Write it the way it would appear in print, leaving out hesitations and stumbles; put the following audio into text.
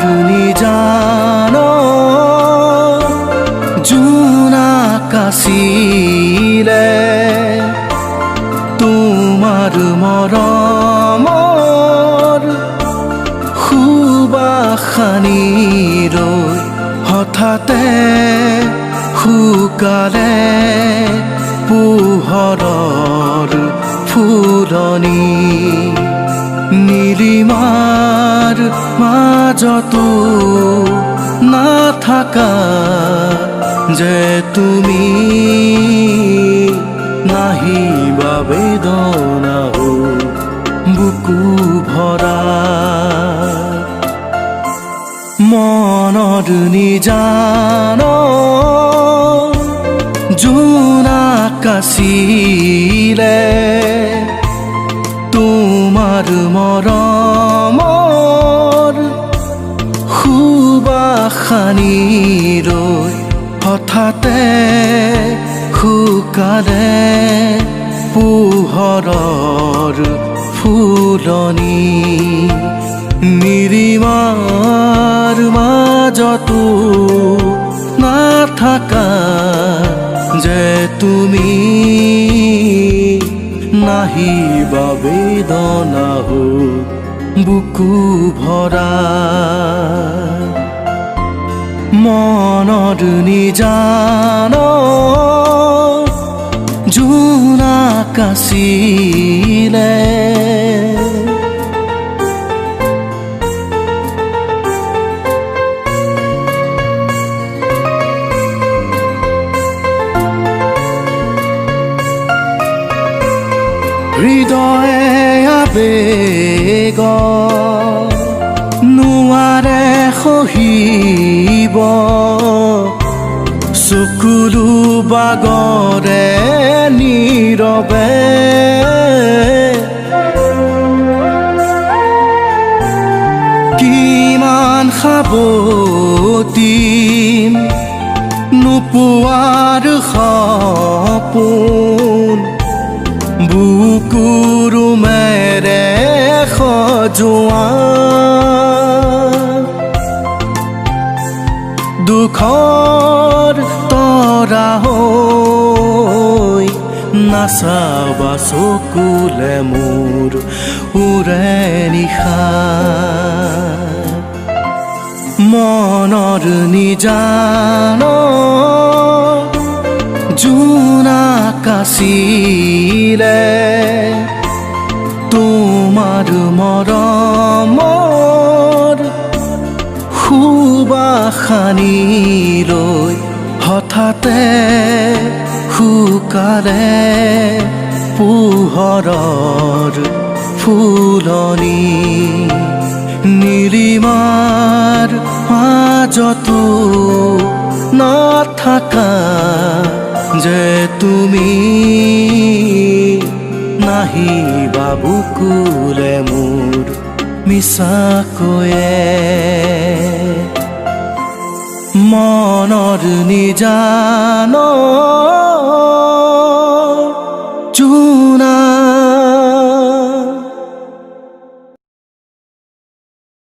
মনৰ নিজান জোনাকাছিলে তোমাৰ মৰমৰ সুবাসনি ৰৈ হঠাতে শুকালে পোহৰৰ ফুলনি নীলিমাৰ মাজতো নাথাকা যে তুমি নাহিবা বেদনা বুকু ভৰা মনৰ নিজান জোনাকাছিলে তোমাৰ মৰমৰ সুবাসনি ৰৈ হঠাতে শুকালে পোহৰৰ ফুলনি নীলিমাৰ মাজতো নাথাকা যে তুমি নাহিবা বেদনা বুকু ভৰা মনৰ নিজান জোনাকাছিলে হৃদয়ে আবেগ নোৱাৰে সহিব চকুলো বাগৰে নীৰৱে কিমান সাৱটিম নোপোৱাৰ সপোন বুকুৰ মেৰে সজোৱা দুখৰ তৰা হৈ নাচাবা চকুলে মোৰ উৰে নিশা মনৰ নিজান জোনাকাছিলে তোমাৰ মৰমৰ সুবাসনি লৈ হঠাতে শুকালে পোহৰৰ ফুলনি নীলিমাৰ মাজতো নাথাকা যে তুমি নাহিবা বুকুলে মোৰ মিছাকৈয়ে মনৰ নিজান